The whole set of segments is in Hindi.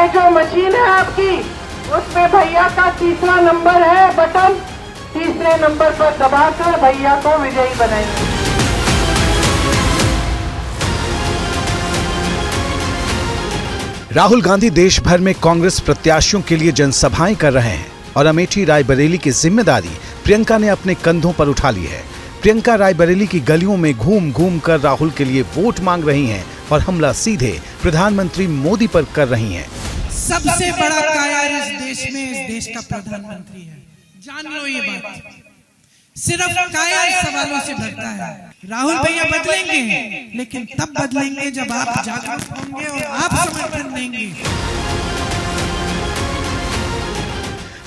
ये जो मशीन है आपकी, उसमें भैया का तीसरा नंबर है बटन, तीसरे नंबर पर दबाकर भैया को विजयी बनाएंगे। राहुल गांधी देश भर में कांग्रेस प्रत्याशियों के लिए जनसभाएं कर रहे हैं और अमेठी रायबरेली की जिम्मेदारी प्रियंका ने अपने कंधों पर उठा ली है। प्रियंका रायबरेली की गलियों में घूम घूम कर राहुल के लिए वोट मांग रही हैं और हमला सीधे प्रधानमंत्री मोदी पर कर रही हैं। सबसे बड़ा कायर इस देश में इस देश का प्रधानमंत्री है, जान लो ये बात। सिर्फ कायर सवालों से भरता है। राहुल भैया बदलेंगे, लेकिन तब बदलेंगे जब आप जागरूक होंगे और आप समर्थन देंगे।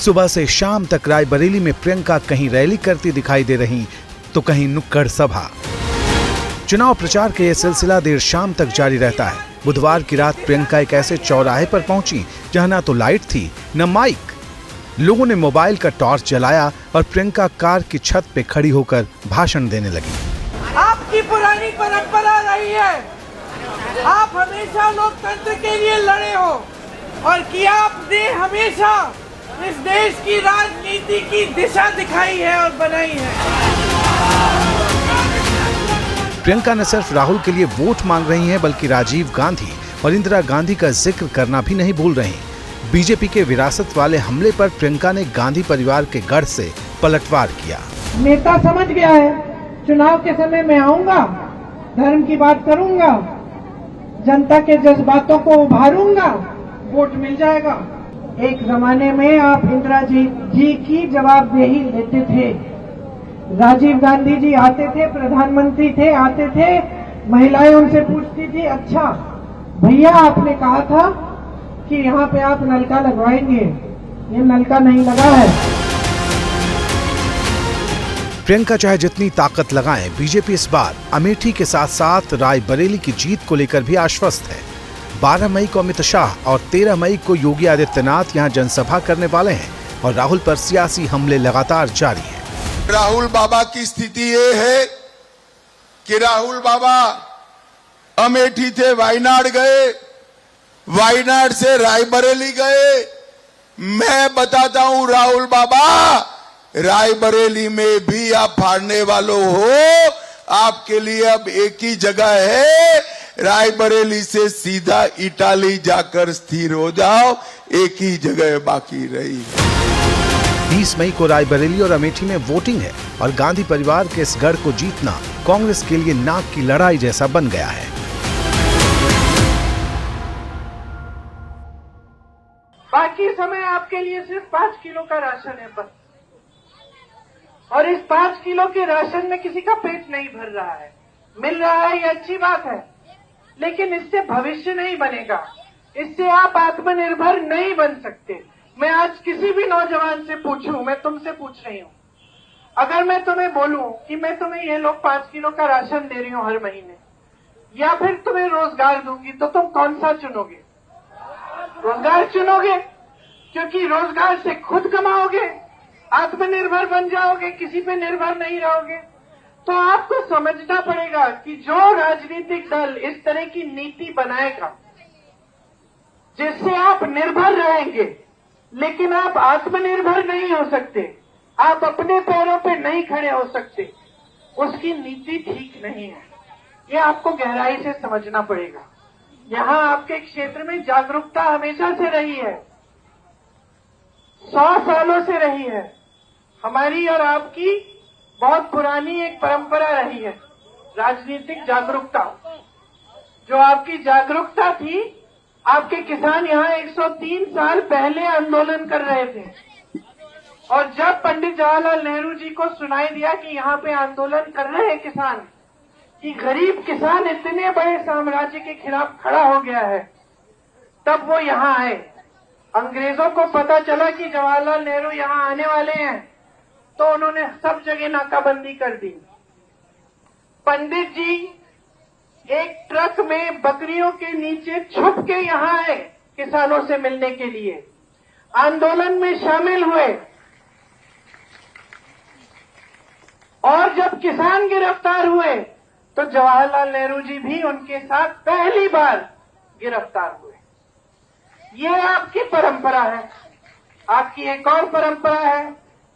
सुबह से शाम तक रायबरेली में प्रियंका कहीं रैली करती दिखाई दे रही तो कहीं नुक्कड़ सभा। चुनाव प्रचार का यह सिलसिला देर शाम तक जारी रहता है। बुधवार की रात प्रियंका एक ऐसे चौराहे पर पहुंची जहां ना तो लाइट थी न माइक। लोगों ने मोबाइल का टॉर्च जलाया और प्रियंका कार की छत पे खड़ी होकर भाषण देने लगी। आपकी पुरानी परंपरा रही है, आप हमेशा लोकतंत्र के लिए लड़े हो और किया आपने हमेशा इस देश की राजनीति की दिशा दिखाई है और बनाई है। प्रियंका न सिर्फ राहुल के लिए वोट मांग रही हैं, बल्कि राजीव गांधी और इंदिरा गांधी का जिक्र करना भी नहीं भूल रही। बीजेपी के विरासत वाले हमले पर प्रियंका ने गांधी परिवार के गढ़ से पलटवार किया। नेता समझ गया है, चुनाव के समय में आऊंगा, धर्म की बात करूंगा, जनता के जज्बातों को उभारूंगा, वोट मिल जाएगा। एक जमाने में आप इंदिरा जी की जवाबदेही लेते थे। राजीव गांधी जी आते थे, प्रधानमंत्री थे, आते थे, महिलाएं उनसे पूछती थी, अच्छा भैया आपने कहा था कि यहाँ पे आप नलका लगवाएंगे, ये नलका नहीं लगा है। प्रियंका चाहे जितनी ताकत लगाएं, बीजेपी इस बार अमेठी के साथ साथ रायबरेली की जीत को लेकर भी आश्वस्त है। 12 मई को अमित शाह और 13 मई को योगी आदित्यनाथ यहां जनसभा करने वाले हैं और राहुल पर सियासी हमले लगातार जारी हैं। राहुल बाबा की स्थिति ये है कि राहुल बाबा अमेठी थे वायनाड गए, वायनाड से रायबरेली गए। मैं बताता हूं राहुल बाबा, रायबरेली में भी आप फाड़ने वालों हो, आपके लिए अब एक ही जगह है, रायबरेली से सीधा इटाली जाकर स्थिर हो जाओ, एक ही जगह बाकी रही। 20 मई को रायबरेली और अमेठी में वोटिंग है और गांधी परिवार के इस गढ़ को जीतना कांग्रेस के लिए नाक की लड़ाई जैसा बन गया है। बाकी समय आपके लिए सिर्फ 5 किलो का राशन है बस, और इस 5 किलो के राशन में किसी का पेट नहीं भर रहा है। मिल रहा है, ये अच्छी बात है, लेकिन इससे भविष्य नहीं बनेगा, इससे आप आत्मनिर्भर नहीं बन सकते। मैं आज किसी भी नौजवान से पूछूं, मैं तुमसे पूछ रही हूं, अगर मैं तुम्हें बोलूं कि मैं तुम्हें ये लोग 5 किलो का राशन दे रही हूं हर महीने, या फिर तुम्हें रोजगार दूंगी, तो तुम कौन सा चुनोगे? रोजगार चुनोगे, क्योंकि रोजगार से खुद कमाओगे, आत्मनिर्भर बन जाओगे, किसी पे निर्भर नहीं रहोगे। तो आपको समझना पड़ेगा कि जो राजनीतिक दल इस तरह की नीति बनाएगा जिससे आप निर्भर रहेंगे लेकिन आप आत्मनिर्भर नहीं हो सकते, आप अपने पैरों पे नहीं खड़े हो सकते, उसकी नीति ठीक नहीं है। ये आपको गहराई से समझना पड़ेगा। यहाँ आपके क्षेत्र में जागरूकता हमेशा से रही है, 100 सालों से रही है। हमारी और आपकी बहुत पुरानी एक परंपरा रही है, राजनीतिक जागरूकता। जो आपकी जागरूकता थी, आपके किसान यहाँ 103 साल पहले आंदोलन कर रहे थे, और जब पंडित जवाहरलाल नेहरू जी को सुनाई दिया कि यहाँ पे आंदोलन कर रहे हैं किसान, कि गरीब किसान इतने बड़े साम्राज्य के खिलाफ खड़ा हो गया है, तब वो यहाँ आए। अंग्रेजों को पता चला कि जवाहरलाल नेहरू यहाँ आने वाले हैं, तो उन्होंने सब जगह नाकाबंदी कर दी। पंडित जी एक ट्रक में बकरियों के नीचे छुप के यहाँ आए किसानों से मिलने के लिए, आंदोलन में शामिल हुए, और जब किसान गिरफ्तार हुए तो जवाहरलाल नेहरू जी भी उनके साथ पहली बार गिरफ्तार हुए। ये आपकी परंपरा है। आपकी एक और परंपरा है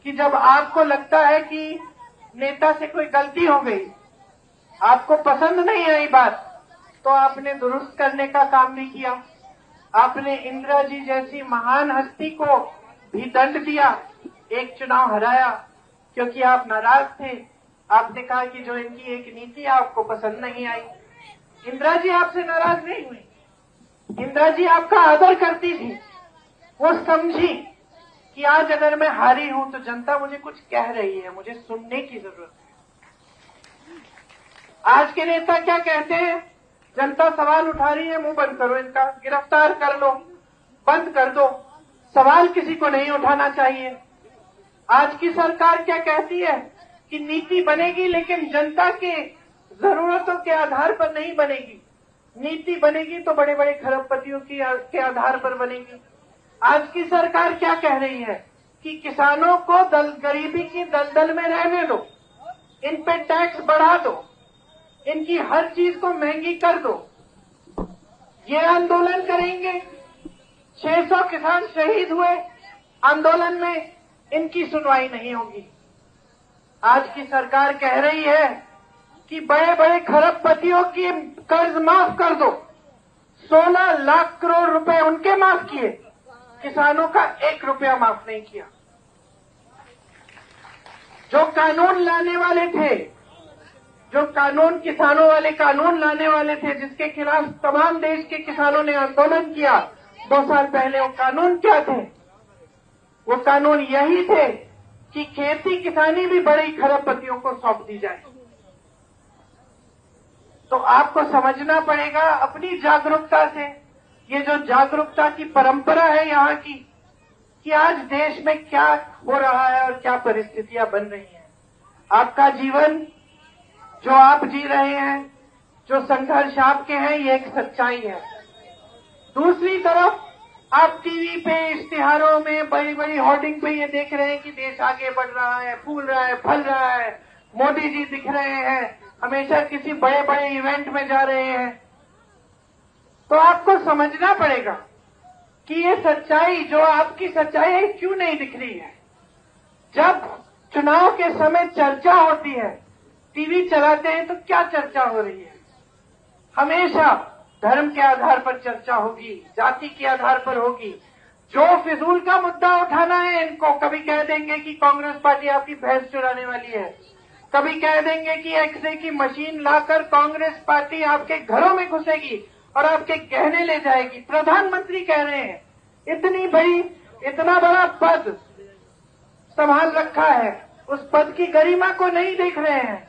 कि जब आपको लगता है कि नेता से कोई गलती हो गई, आपको पसंद नहीं आई बात, तो आपने दुरुस्त करने का काम नहीं किया। आपने इंदिरा जी जैसी महान हस्ती को भी दंड दिया, एक चुनाव हराया क्योंकि आप नाराज थे। आपने कहा कि जो इनकी एक नीति आपको पसंद नहीं आई। इंदिरा जी आपसे नाराज नहीं हुई, इंदिरा जी आपका आदर करती थी। वो समझी कि आज अगर मैं हारी हूं तो जनता मुझे कुछ कह रही है, मुझे सुनने की जरूरत है। आज के नेता क्या कहते हैं? जनता सवाल उठा रही है, मुंह बंद करो, इनका गिरफ्तार कर लो, बंद कर दो, सवाल किसी को नहीं उठाना चाहिए। आज की सरकार क्या कहती है कि नीति बनेगी लेकिन जनता के जरूरतों के आधार पर नहीं बनेगी। नीति बनेगी तो बड़े बड़े खरबपतियों के आधार पर बनेगी। आज की सरकार क्या कह रही है कि किसानों को गरीबी की दलदल में रहने दो, इन पे टैक्स बढ़ा दो, इनकी हर चीज को महंगी कर दो। ये आंदोलन करेंगे। 600 किसान शहीद हुए आंदोलन में, इनकी सुनवाई नहीं होगी। आज की सरकार कह रही है कि बड़े बड़े खरबपतियों की कर्ज माफ कर दो। 16 लाख करोड़ रुपए उनके माफ किए, किसानों का 1 रुपया माफ नहीं किया। जो कानून लाने वाले थे, जो कानून किसानों वाले कानून लाने वाले थे, जिसके खिलाफ तमाम देश के किसानों ने आंदोलन किया 2 साल पहले, वो कानून क्या थे? वो कानून यही थे कि खेती किसानी भी बड़े खरबपतियों को सौंप दी जाए। तो आपको समझना पड़ेगा अपनी जागरूकता से, ये जो जागरूकता की परंपरा है यहाँ की, कि आज देश में क्या हो रहा है और क्या परिस्थितियां बन रही हैं। आपका जीवन जो आप जी रहे हैं, जो संघर्ष आपके हैं, ये एक सच्चाई है। दूसरी तरफ आप टीवी पे, इश्तिहारों में, बड़ी बड़ी होर्डिंग पे ये देख रहे हैं कि देश आगे बढ़ रहा है, फूल रहा है, फल रहा है, मोदी जी दिख रहे हैं, हमेशा किसी बड़े बड़े इवेंट में जा रहे हैं। तो आपको समझना पड़ेगा कि ये सच्चाई, जो आपकी सच्चाई है, क्यों नहीं दिख रही है। जब चुनाव के समय चर्चा होती है, टीवी चलाते हैं, तो क्या चर्चा हो रही है? हमेशा धर्म के आधार पर चर्चा होगी, जाति के आधार पर होगी। जो फिजूल का मुद्दा उठाना है इनको, कभी कह देंगे कि कांग्रेस पार्टी आपकी भैंस चुराने वाली है, कभी कह देंगे कि एक्सरे की मशीन लाकर कांग्रेस पार्टी आपके घरों में घुसेगी और आपके गहने ले जाएगी। प्रधानमंत्री कह रहे हैं, इतना बड़ा पद संभाल रखा है, उस पद की गरिमा को नहीं देख रहे हैं।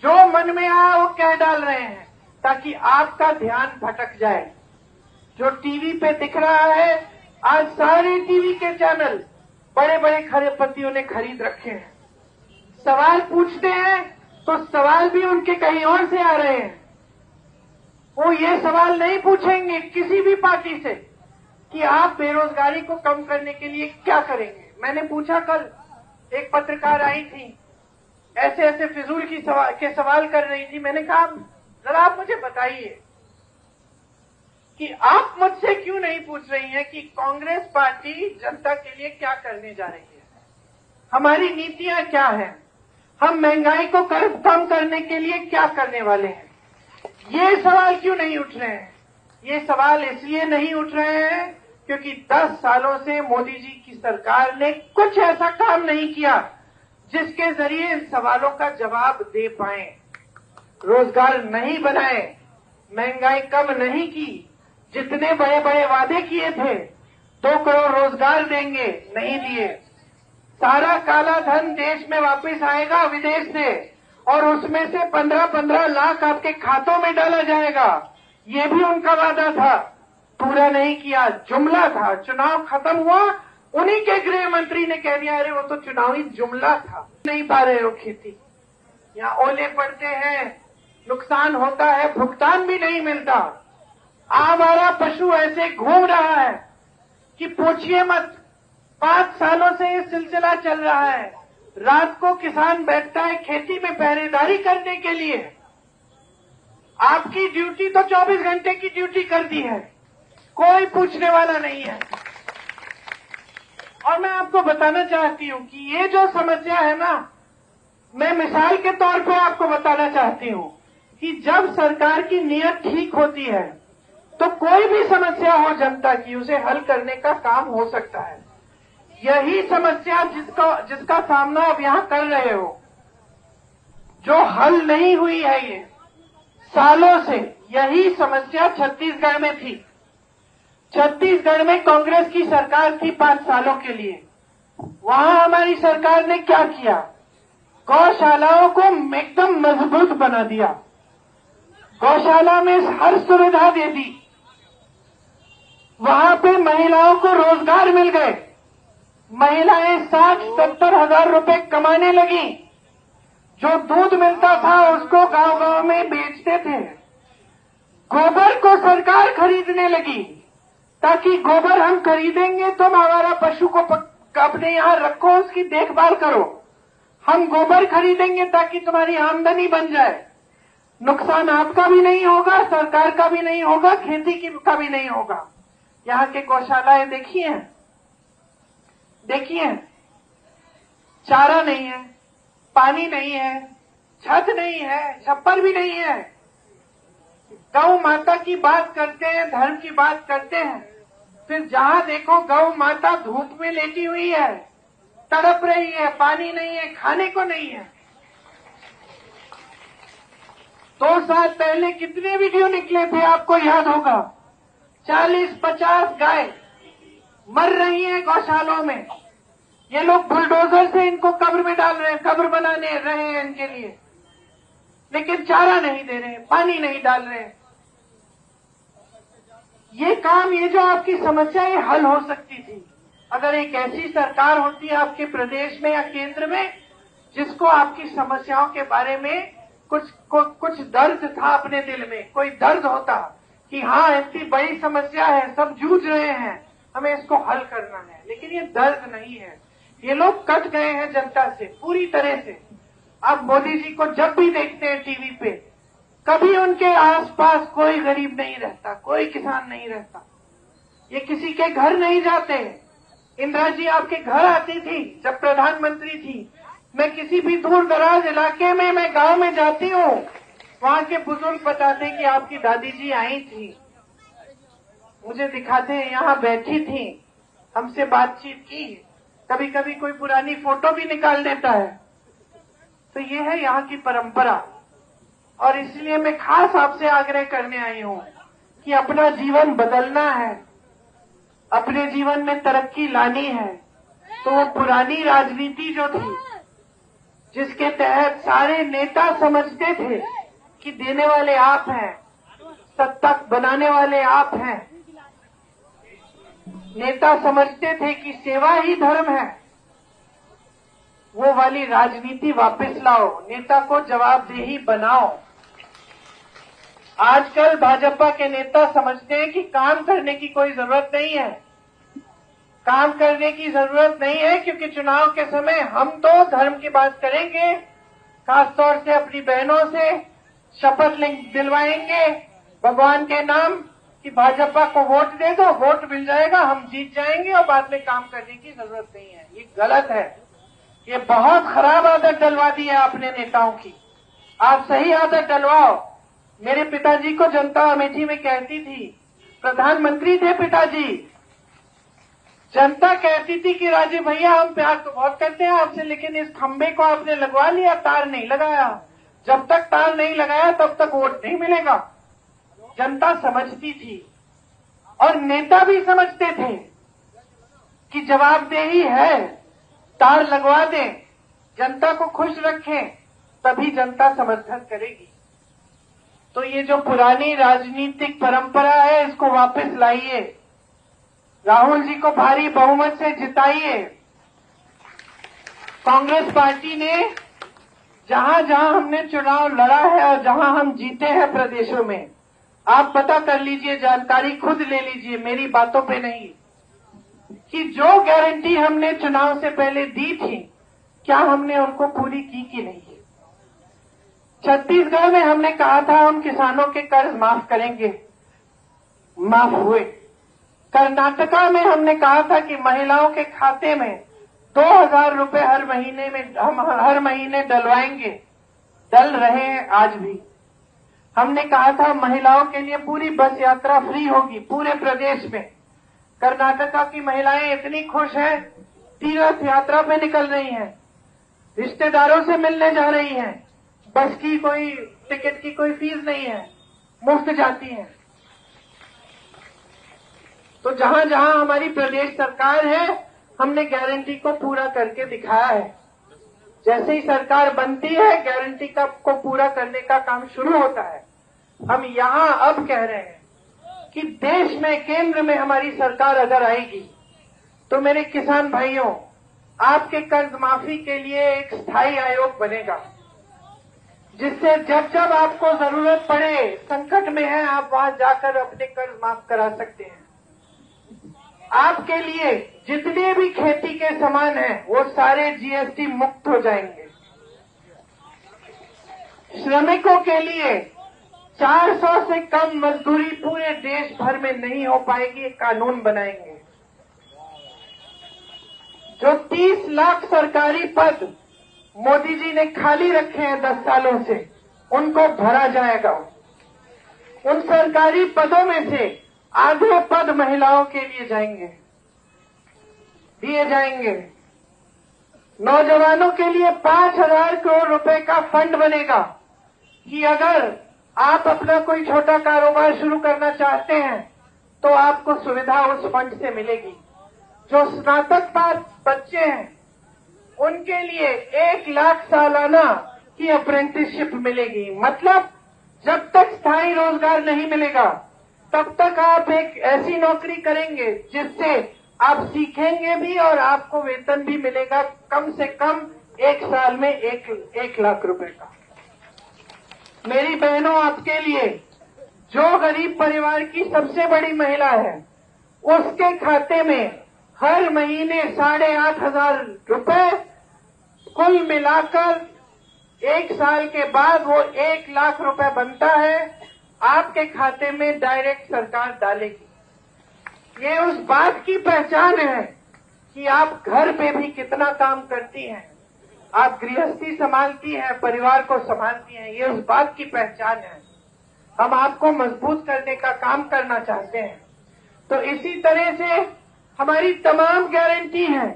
जो मन में आया वो कह डाल रहे हैं ताकि आपका ध्यान भटक जाए। जो टीवी पे दिख रहा है, आज सारे टीवी के चैनल बड़े बड़े खरबपतियों ने खरीद रखे हैं। सवाल पूछते हैं तो सवाल भी उनके कहीं और से आ रहे हैं। वो ये सवाल नहीं पूछेंगे किसी भी पार्टी से कि आप बेरोजगारी को कम करने के लिए क्या करेंगे। मैंने पूछा, कल एक पत्रकार आई थी, ऐसे ऐसे फिजूल के सवाल कर रही थी। मैंने कहा, जरा आप मुझे बताइए कि आप मुझसे क्यों नहीं पूछ रही हैं कि कांग्रेस पार्टी जनता के लिए क्या करने जा रही है, हमारी नीतियां क्या हैं, हम महंगाई को कम करने के लिए क्या करने वाले हैं। ये सवाल क्यों नहीं उठ रहे हैं? ये सवाल इसलिए नहीं उठ रहे हैं क्योंकि 10 सालों से मोदी जी की सरकार ने कुछ ऐसा काम नहीं किया जिसके जरिए इन सवालों का जवाब दे पाए। रोजगार नहीं बनाए, महंगाई कम नहीं की, जितने बड़े बड़े वादे किए थे 2 करोड़ रोजगार देंगे, नहीं दिए। सारा काला धन देश में वापस आएगा विदेश से और उसमें से 15-15 लाख आपके खातों में डाला जाएगा, ये भी उनका वादा था, पूरा नहीं किया, जुमला था। चुनाव खत्म हुआ, उन्हीं के गृह मंत्री ने कह दिया, अरे वो तो चुनावी जुमला था। नहीं पा रहे हो खेती, यहाँ ओले पड़ते हैं, नुकसान होता है, भुगतान भी नहीं मिलता। आवारा पशु ऐसे घूम रहा है कि पूछिए मत। 5 सालों से ये सिलसिला चल रहा है। रात को किसान बैठता है खेती में पहरेदारी करने के लिए। आपकी ड्यूटी तो 24 घंटे की ड्यूटी कर दी है, कोई पूछने वाला नहीं है। और मैं आपको बताना चाहती हूं कि ये जो समस्या है ना, मैं मिसाल के तौर पे आपको बताना चाहती हूं कि जब सरकार की नीयत ठीक होती है तो कोई भी समस्या हो जनता की, उसे हल करने का काम हो सकता है। यही समस्या जिसका सामना आप यहां कर रहे हो, जो हल नहीं हुई है ये सालों से, यही समस्या छत्तीसगढ़ में थी। छत्तीसगढ़ में कांग्रेस की सरकार थी 5 सालों के लिए। वहां हमारी सरकार ने क्या किया? गौशालाओं को एकदम मजबूत बना दिया, गौशाला में हर सुविधा दे दी, वहां पे महिलाओं को रोजगार मिल गए, महिलाएं 60-70 हजार रुपए कमाने लगी, जो दूध मिलता था उसको गांव-गांव में बेचते थे। गोबर को सरकार खरीदने लगी ताकि गोबर हम खरीदेंगे, तुम हमारा पशु को अपने यहां रखो, उसकी देखभाल करो, हम गोबर खरीदेंगे ताकि तुम्हारी आमदनी बन जाए। नुकसान आपका भी नहीं होगा, सरकार का भी नहीं होगा, खेती का भी नहीं होगा। यहाँ के गौशालाएं देखिए, चारा नहीं है, पानी नहीं है, छत नहीं है, छप्पर भी नहीं है। गौ माता की बात करते हैं, धर्म की बात करते हैं, फिर जहां देखो गौ माता धूप में लेटी हुई है, तड़प रही है, पानी नहीं है, खाने को नहीं है। 2 साल पहले कितने वीडियो निकले थे आपको याद होगा? 40-50 गाय मर रही हैं गौशालों में। ये लोग बुलडोजर से इनको कब्र में डाल रहे हैं, कब्र बनाने रहे हैं इनके लिए, लेकिन चारा नहीं दे रहे, पानी नहीं डाल रहे। ये काम, ये जो आपकी समस्या, ये हल हो सकती थी अगर एक ऐसी सरकार होती आपके प्रदेश में या केंद्र में जिसको आपकी समस्याओं के बारे में कुछ दर्द था, अपने दिल में कोई दर्द होता कि हाँ इतनी बड़ी समस्या है, सब जूझ रहे हैं, हमें इसको हल करना है। लेकिन ये दर्द नहीं है। ये लोग कट गए हैं जनता से पूरी तरह से। आप मोदी जी को जब भी देखते हैं टीवी पे, कभी उनके आसपास कोई गरीब नहीं रहता, कोई किसान नहीं रहता, ये किसी के घर नहीं जाते। इंदिरा जी आपके घर आती थी जब प्रधानमंत्री थी। मैं किसी भी दूर दराज इलाके में, मैं गांव में जाती हूँ, वहां के बुजुर्ग बताते कि आपकी दादी जी आई थी, मुझे दिखाते हैं यहाँ बैठी थी, हमसे बातचीत की, कभी कभी कोई पुरानी फोटो भी निकाल देता है। तो ये है यहाँ की परंपरा। और इसलिए मैं खास आपसे आग्रह करने आई हूँ कि अपना जीवन बदलना है, अपने जीवन में तरक्की लानी है, तो वो पुरानी राजनीति जो थी, जिसके तहत सारे नेता समझते थे कि देने वाले आप हैं, सत्ता बनाने वाले आप हैं, नेता समझते थे कि सेवा ही धर्म है, वो वाली राजनीति वापस लाओ, नेता को जवाबदेही बनाओ। आजकल भाजपा के नेता समझते हैं कि काम करने की कोई जरूरत नहीं है, काम करने की जरूरत नहीं है, क्योंकि चुनाव के समय हम तो धर्म की बात करेंगे, खासतौर से अपनी बहनों से शपथ दिलवाएंगे भगवान के नाम कि भाजपा को वोट दे दो, वोट मिल जाएगा, हम जीत जाएंगे और बाद में काम करने की जरूरत नहीं है। ये गलत है, ये बहुत खराब आदत डलवा दी है आपने नेताओं की। आप सही आदत डलवाओ। मेरे पिताजी को जनता अमेठी में कहती थी, प्रधानमंत्री थे पिताजी, जनता कहती थी कि राजीव भैया हम प्यार तो बहुत करते हैं आपसे, लेकिन इस खंबे को आपने लगवा लिया, तार नहीं लगाया, जब तक तार नहीं लगाया तब तक वोट नहीं मिलेगा। जनता समझती थी और नेता भी समझते थे कि जवाबदेही है, तार लगवा दें, जनता को खुश रखें, तभी जनता समर्थन करेगी। तो ये जो पुरानी राजनीतिक परंपरा है, इसको वापस लाइए, राहुल जी को भारी बहुमत से जिताइए। कांग्रेस पार्टी ने जहां जहां हमने चुनाव लड़ा है और जहां हम जीते हैं प्रदेशों में, आप पता कर लीजिए, जानकारी खुद ले लीजिए, मेरी बातों पे नहीं, कि जो गारंटी हमने चुनाव से पहले दी थी, क्या हमने उनको पूरी की कि नहीं। छत्तीसगढ़ में हमने कहा था हम किसानों के कर्ज माफ करेंगे, माफ हुए। कर्नाटका में हमने कहा था कि महिलाओं के खाते में 2000 रुपए हर महीने में हम हर महीने डलवाएंगे, डल रहे हैं आज भी। हमने कहा था महिलाओं के लिए पूरी बस यात्रा फ्री होगी पूरे प्रदेश में। कर्नाटका की महिलाएं इतनी खुश हैं, तीर्थ यात्रा पे निकल रही हैं, रिश्तेदारों से मिलने जा रही हैं, बस की कोई टिकट की कोई फीस नहीं है, मुफ्त जाती हैं। तो जहां जहां हमारी प्रदेश सरकार है, हमने गारंटी को पूरा करके दिखाया है। जैसे ही सरकार बनती है, गारंटी को पूरा करने का काम शुरू होता है। हम यहां अब कह रहे हैं कि देश में केंद्र में हमारी सरकार अगर आएगी तो मेरे किसान भाइयों, आपके कर्ज माफी के लिए एक स्थायी आयोग बनेगा, जिससे जब जब आपको जरूरत पड़े, संकट में है, आप वहां जाकर अपने कर्ज माफ करा सकते हैं। आपके लिए जितने भी खेती के सामान हैं, वो सारे जीएसटी मुक्त हो जाएंगे। श्रमिकों के लिए 400 से कम मजदूरी पूरे देश भर में नहीं हो पाएगी, एक कानून बनाएंगे। जो 30 लाख सरकारी पद मोदी जी ने खाली रखे हैं 10 सालों से, उनको भरा जाएगा। उन सरकारी पदों में से आधे पद महिलाओं के लिए जाएंगे, दिए जाएंगे। नौजवानों के लिए 5000 करोड़ रुपए का फंड बनेगा कि अगर आप अपना कोई छोटा कारोबार शुरू करना चाहते हैं तो आपको सुविधा उस फंड से मिलेगी। जो स्नातक पास बच्चे हैं, उनके लिए 1 लाख सालाना की अप्रेंटिसशिप मिलेगी। मतलब जब तक स्थायी रोजगार नहीं मिलेगा, तब तक आप एक ऐसी नौकरी करेंगे जिससे आप सीखेंगे भी और आपको वेतन भी मिलेगा, कम से कम 1 साल में 1 लाख रुपए का। मेरी बहनों, आपके लिए जो गरीब परिवार की सबसे बड़ी महिला है, उसके खाते में हर महीने 8,500 रुपए, कुल मिलाकर 1 साल के बाद वो 1 लाख रुपए बनता है, आपके खाते में डायरेक्ट सरकार डालेगी। ये उस बात की पहचान है कि आप घर पे भी कितना काम करती हैं, आप गृहस्थी संभालती हैं, परिवार को संभालती हैं, ये उस बात की पहचान है। हम आपको मजबूत करने का काम करना चाहते हैं। तो इसी तरह से हमारी तमाम गारंटी है।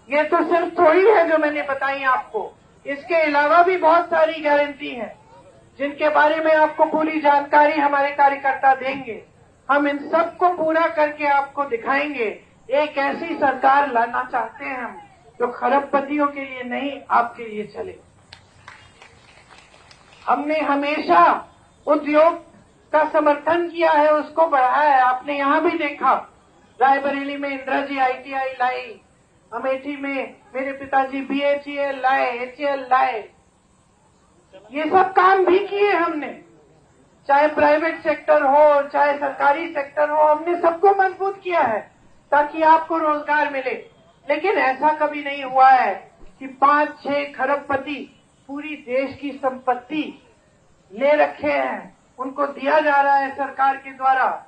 ये तो सिर्फ थोड़ी है जो मैंने बताई आपको, इसके अलावा भी बहुत सारी गारंटी है जिनके बारे में आपको पूरी जानकारी हमारे कार्यकर्ता देंगे। हम इन सब को पूरा करके आपको दिखाएंगे। एक ऐसी सरकार लाना चाहते हैं हम जो खरबपतियों के लिए नहीं, आपके लिए चले। हमने हमेशा उद्योग का समर्थन किया है, उसको बढ़ाया है। आपने यहां भी देखा, रायबरेली में इंदिरा जी ITI लाई, अमेठी में मेरे पिताजी BHEL लाए, HEL लाए। ये सब काम भी किए हमने, चाहे प्राइवेट सेक्टर हो, चाहे सरकारी सेक्टर हो, हमने सबको मजबूत किया है ताकि आपको रोजगार मिले। लेकिन ऐसा कभी नहीं हुआ है कि 5-6 खरबपति पूरी देश की संपत्ति ले रखे हैं, उनको दिया जा रहा है सरकार के द्वारा,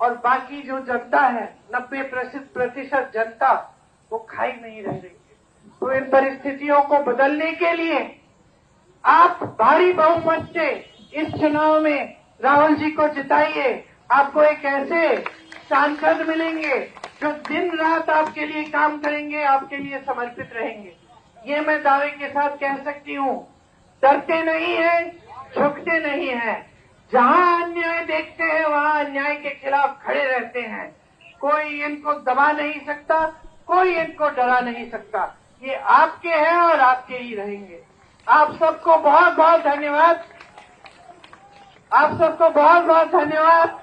और बाकी जो जनता है 90% जनता वो खाई नहीं रह रही है। तो इन परिस्थितियों को बदलने के लिए आप भारी बहुमत से इस चुनाव में राहुल जी को जिताइए। आपको एक ऐसे सांसद मिलेंगे जो दिन रात आपके लिए काम करेंगे, आपके लिए समर्पित रहेंगे। ये मैं दावे के साथ कह सकती हूँ। डरते नहीं हैं, झुकते नहीं हैं। जहां अन्याय देखते हैं वहां अन्याय के खिलाफ खड़े रहते हैं। कोई इनको दबा नहीं सकता, कोई इनको डरा नहीं सकता। ये आपके हैं और आपके ही रहेंगे। आप सबको बहुत बहुत धन्यवाद। आप सबको बहुत बहुत धन्यवाद।